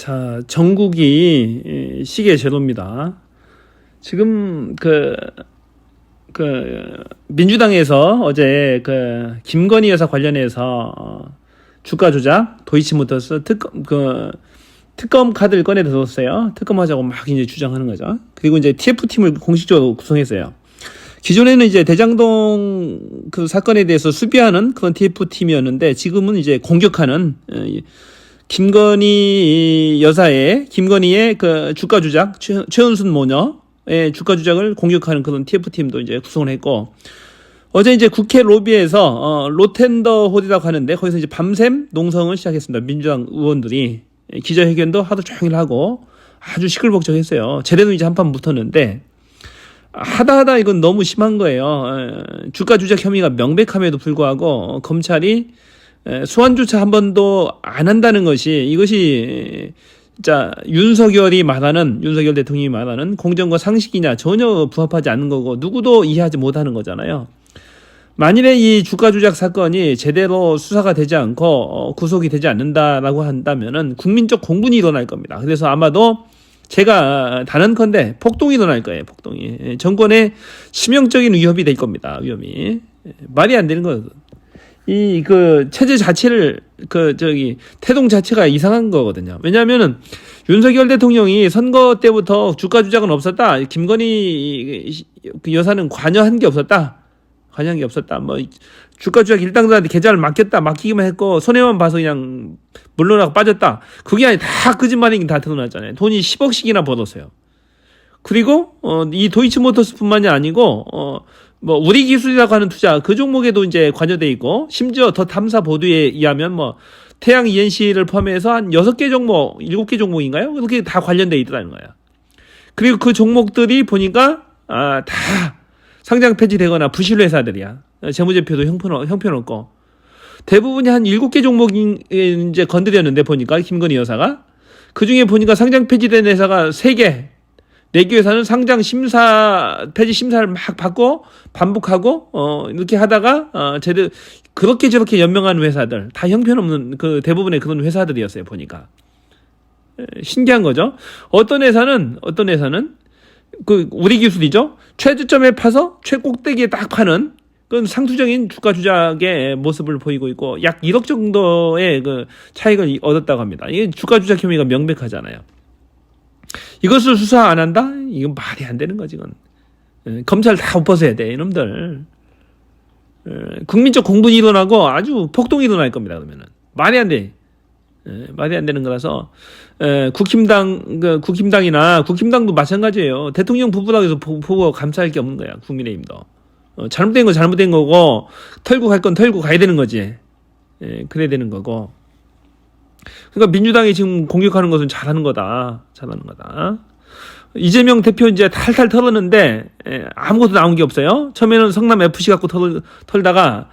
자, 전국이 시계 제도입니다. 지금 민주당에서 어제 김건희 여사 관련해서 주가 조작, 도이치모터스 특검 카드를 꺼내다 뒀어요. 특검하자고 막 이제 주장하는 거죠. 그리고 이제 TF팀을 공식적으로 구성했어요. 기존에는 이제 대장동 그 사건에 대해서 수비하는 그런 TF팀이었는데 지금은 이제 공격하는 김건희의 그 주가 조작, 최은순 모녀의 주가 조작을 공격하는 그런 TF팀도 이제 구성을 했고, 어제 이제 국회 로비에서 로텐더 홀이라고 하는데 거기서 이제 밤샘 농성을 시작했습니다. 민주당 의원들이 기자회견도 하루 종일 하고 아주 시끌벅적했어요. 제대로 이제 한판 붙었는데 하다 이건 너무 심한 거예요. 주가 조작 혐의가 명백함에도 불구하고 검찰이 소환조차 한 번도 안 한다는 것이, 이것이 진짜 윤석열 대통령이 말하는 공정과 상식이냐 전혀 부합하지 않는 거고 누구도 이해하지 못하는 거잖아요. 만일에 이 주가 조작 사건이 제대로 수사가 되지 않고 구속이 되지 않는다라고 한다면은 국민적 공분이 일어날 겁니다. 그래서 아마도 제가 단언컨대 폭동이 일어날 거예요. 폭동이. 정권에 치명적인 위협이 될 겁니다. 위험이. 말이 안 되는 거예요. 체제 자체를, 태동 자체가 이상한 거거든요. 왜냐하면은, 윤석열 대통령이 선거 때부터 주가 조작은 없었다. 김건희 여사는 관여한 게 없었다. 주가 조작 일당들한테 계좌를 맡기기만 했고, 손해만 봐서 그냥 물러나고 빠졌다. 그게 아니, 다 거짓말인 게 다 드러났잖아요. 돈이 10억씩이나 벌었어요. 그리고, 이 도이치모터스 뿐만이 아니고, 우리 기술이라고 하는 투자, 그 종목에도 이제 관여돼 있고, 심지어 더 탐사 보도에 의하면 태양 ENC를 포함해서 한 6개 종목, 7개 종목인가요? 그렇게 다 관련돼 있다는 거야. 그리고 그 종목들이 보니까, 다 상장 폐지되거나 부실 회사들이야. 재무제표도 형편없고. 대부분이 한 7개 종목이 이제 건드렸는데 보니까, 김건희 여사가. 그 중에 보니까 상장 폐지된 회사가 3개. 4개 회사는 상장 폐지 심사를 막 받고 반복하고 이렇게 하다가 그렇게 저렇게 연명한 회사들, 다 형편없는 대부분의 그런 회사들이었어요. 보니까 신기한 거죠. 어떤 회사는 우리 기술이죠. 최저점에 파서 최꼭대기에 딱 파는 그건 상투적인 주가 조작의 모습을 보이고 있고, 약 1억 정도의 차익을 얻었다고 합니다. 이게 주가 조작 혐의가 명백하잖아요. 이것을 수사 안 한다? 이건 말이 안 되는 거지, 이건. 검찰 다 엎어서야 돼, 이놈들. 국민적 공분이 일어나고 아주 폭동이 일어날 겁니다, 그러면은. 말이 안 돼. 말이 안 되는 거라서, 국힘당도 마찬가지예요. 대통령 부부라고 해서 보고 감사할 게 없는 거야, 국민의힘도. 잘못된 거 잘못된 거고, 털고 갈 건 털고 가야 되는 거지. 그래야 되는 거고. 그러니까 민주당이 지금 공격하는 것은 잘하는 거다. 이재명 대표 이제 탈탈 털었는데 아무것도 나온 게 없어요. 처음에는 성남 FC 갖고 털다가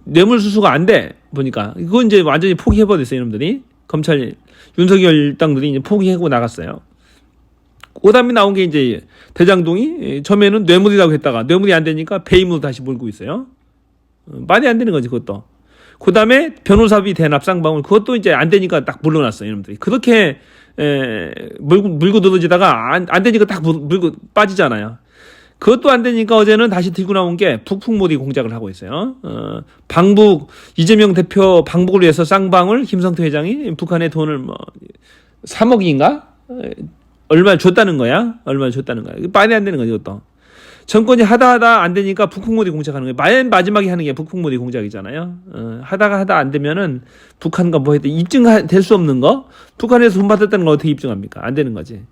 뇌물수수가 안 돼 보니까 그건 이제 완전히 포기해버렸어요. 이놈들이. 검찰 윤석열 당들이 이제 포기하고 나갔어요. 그다음에 나온 게 이제 대장동이 처음에는 뇌물이라고 했다가 뇌물이 안 되니까 배임으로 다시 몰고 있어요. 말이 안 되는 거지 그것도. 그 다음에 변호사비 대납 쌍방울, 그것도 이제 안 되니까 딱 물러났어요, 이놈들이. 그렇게, 물고 늘어지다가 안 되니까 딱 물고 빠지잖아요. 그것도 안 되니까 어제는 다시 들고 나온 게 북풍몰이 공작을 하고 있어요. 이재명 대표 방북을 위해서 쌍방울, 김성태 회장이 북한에 돈을 3억인가? 얼마 줬다는 거야? 말이 안 되는 거지, 이것도. 정권이 하다 안 되니까 북풍몰이 공작하는 거예요. 맨 마지막에 하는 게 북풍몰이 공작이잖아요. 하다 안 되면은 북한과 했다 입증될 수 없는 거, 북한에서 돈 받았다는 걸 어떻게 입증합니까? 안 되는 거지.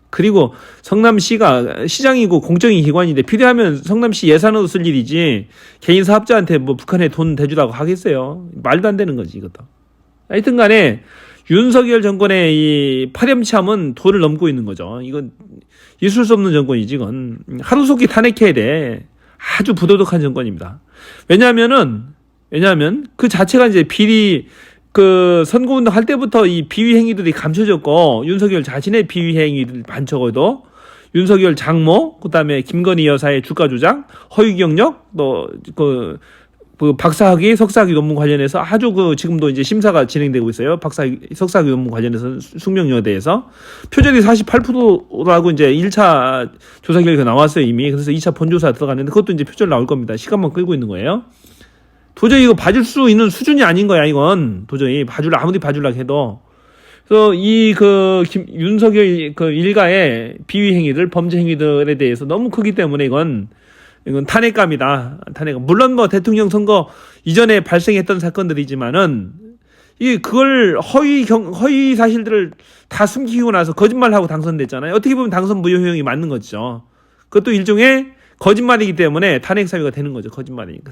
그리고 성남시가 시장이고 공적인 기관인데 필요하면 성남시 예산으로 쓸 일이지 개인 사업자한테 북한에 돈 대주라고 하겠어요. 말도 안 되는 거지 이것도. 하여튼 간에 윤석열 정권의 이 파렴치함은 도를 넘고 있는 거죠. 이건 있을 수 없는 정권이지, 이건. 하루속히 탄핵해야 돼. 아주 부도덕한 정권입니다. 왜냐하면 그 자체가 이제 선거운동 할 때부터 이 비위 행위들이 감춰졌고, 윤석열 자신의 비위 행위들 반적어도, 윤석열 장모, 그 다음에 김건희 여사의 주가 조작, 허위 경력, 그 박사학위, 석사학위 논문 관련해서 아주 지금도 이제 심사가 진행되고 있어요. 박사학위, 석사학위 논문 관련해서 숙명여대에서 표절이 48%라고 이제 1차 조사 결과 나왔어요, 이미. 그래서 2차 본조사 들어갔는데 그것도 이제 표절 나올 겁니다. 시간만 끌고 있는 거예요. 도저히 이거 봐줄 수 있는 수준이 아닌 거야, 이건. 도저히 아무리 봐주려고 해도. 그래서 윤석열 일가의 비위 행위들, 범죄 행위들에 대해서 너무 크기 때문에 이건 탄핵감이다. 탄핵감. 물론 대통령 선거 이전에 발생했던 사건들이지만은 그걸 허위 사실들을 다 숨기고 나서 거짓말하고 당선됐잖아요. 어떻게 보면 당선 무효형이 맞는 거죠. 그것도 일종의 거짓말이기 때문에 탄핵 사유가 되는 거죠. 거짓말이니까.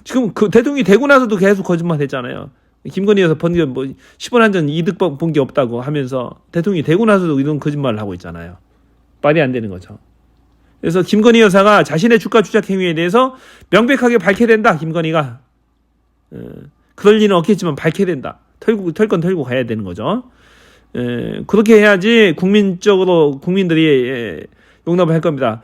지금 대통령이 되고 나서도 계속 거짓말 했잖아요. 김건희 여사 번 10원 한 전 이득 본 게 없다고 하면서 대통령이 되고 나서도 이런 거짓말을 하고 있잖아요. 말이 안 되는 거죠. 그래서 김건희 여사가 자신의 주가 조작 행위에 대해서 명백하게 밝혀야 된다. 김건희가. 그럴 리는 없겠지만 밝혀야 된다. 털 건 털고 가야 되는 거죠. 그렇게 해야지 국민들이 용납을 할 겁니다.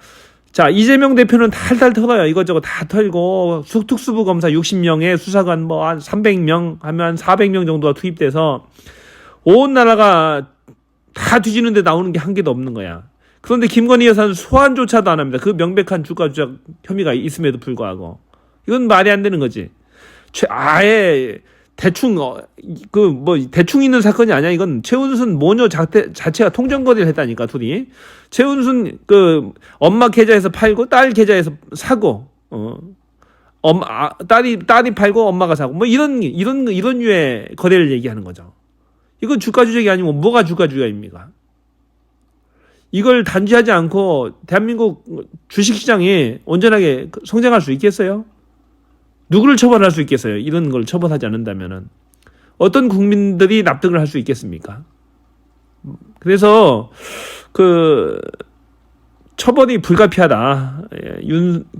자, 이재명 대표는 탈탈 털어요. 이것저것 다 털고 특수부 검사 60명에 수사관 한 300명 하면 한 400명 정도가 투입돼서 온 나라가 다 뒤지는데 나오는 게 한 개도 없는 거야. 그런데 김건희 여사는 소환조차도 안 합니다. 그 명백한 주가 조작 혐의가 있음에도 불구하고. 이건 말이 안 되는 거지. 아예 대충 대충 있는 사건이 아니야. 이건 최은순 모녀 자체가 통정거래를 했다니까, 둘이. 최은순 엄마 계좌에서 팔고 딸 계좌에서 사고, 딸이 팔고 엄마가 사고, 이런 류의 거래를 얘기하는 거죠. 이건 주가 조작이 아니고 뭐가 주가 조작입니까? 이걸 단죄하지 않고 대한민국 주식시장이 온전하게 성장할 수 있겠어요? 누구를 처벌할 수 있겠어요? 이런 걸 처벌하지 않는다면은 어떤 국민들이 납득을 할 수 있겠습니까? 그래서 처벌이 불가피하다.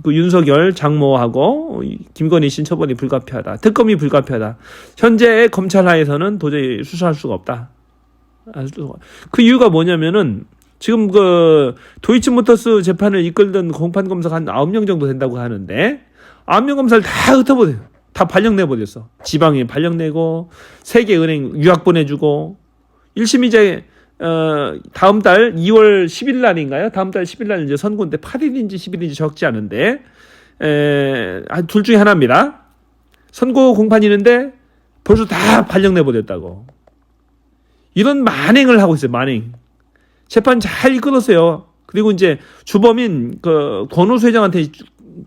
윤석열 장모하고 김건희 씨 처벌이 불가피하다. 특검이 불가피하다. 현재 검찰 하에서는 도저히 수사할 수가 없다. 그 이유가 뭐냐면은 지금 도이치모터스 재판을 이끌던 공판 검사가 한 9명 정도 된다고 하는데 9명 검사를 다 흩어버려요. 다 발령내버렸어. 지방에 발령내고 세계은행 유학 보내주고 1심 이제 다음 달 2월 10일 날인가요? 다음 달 10일 날 이제 선고인데 8일인지 10일인지 적지 않은데 둘 중에 하나입니다. 선고 공판이는데 벌써 다 발령내버렸다고. 이런 만행을 하고 있어요. 만행. 재판 잘 이끌었어요. 그리고 이제 주범인 권오수 회장한테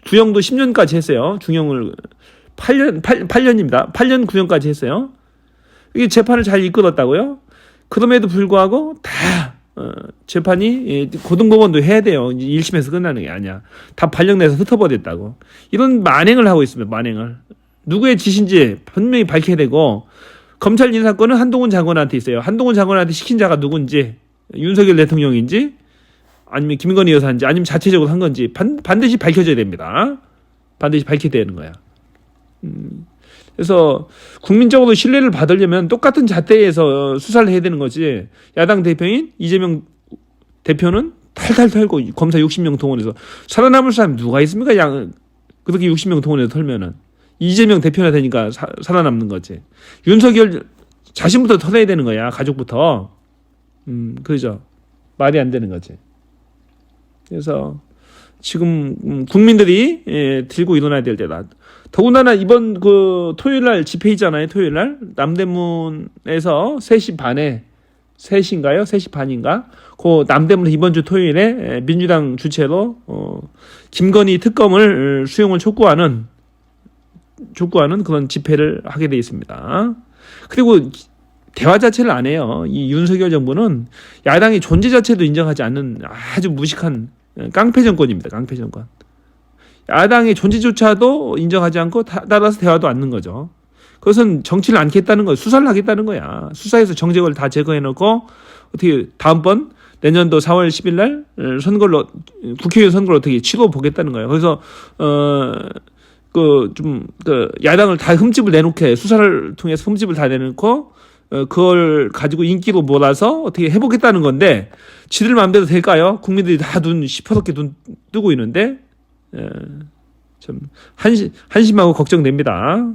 구형도 10년까지 했어요. 중형을 8년입니다. 8년 구형까지 했어요. 이게 재판을 잘 이끌었다고요. 그럼에도 불구하고 다 재판이 고등법원도 해야 돼요. 1심에서 끝나는 게 아니야. 다 발령내서 흩어버렸다고. 이런 만행을 하고 있습니다. 만행을. 누구의 짓인지 분명히 밝혀야 되고 검찰 인사권은 한동훈 장관한테 있어요. 한동훈 장관한테 시킨 자가 누군지, 윤석열 대통령인지 아니면 김건희 여사인지 아니면 자체적으로 한 건지 반드시 밝혀져야 됩니다. 반드시 밝혀야 되는 거야. 그래서 국민적으로 신뢰를 받으려면 똑같은 잣대에서 수사를 해야 되는 거지. 야당 대표인 이재명 대표는 탈탈 털고 검사 60명 동원해서 살아남을 사람이 누가 있습니까? 그렇게 60명 동원해서 털면은 이재명 대표나 되니까 살아남는 거지. 윤석열 자신부터 털어야 되는 거야. 가족부터. 그죠. 말이 안 되는 거지. 그래서 지금 국민들이 들고 일어나야 될 때다. 더군다나 이번 토요일 날 집회 있잖아요. 토요일 날 남대문에서 3시 반에 3시인가요? 3시 반인가? 남대문 이번 주 토요일에 민주당 주최로 김건희 특검을 수용을 촉구하는 그런 집회를 하게 돼 있습니다. 그리고 대화 자체를 안 해요. 이 윤석열 정부는 야당의 존재 자체도 인정하지 않는 아주 무식한 깡패 정권입니다. 깡패 정권. 야당의 존재조차도 인정하지 않고 따라서 대화도 않는 거죠. 그것은 정치를 않겠다는 거예요. 수사를 하겠다는 거야. 수사해서 정쟁을 다 제거해놓고 어떻게 다음번 내년도 4월 10일 날 국회의원 선거를 어떻게 치러 보겠다는 거예요. 그래서 야당을 다 흠집을 내놓게 수사를 통해서 흠집을 다 내놓고 그걸 가지고 인기로 몰아서 어떻게 해보겠다는 건데 지들 마음대로 될까요? 국민들이 다 시퍼렇게 눈 뜨고 있는데 좀 한심하고 걱정됩니다.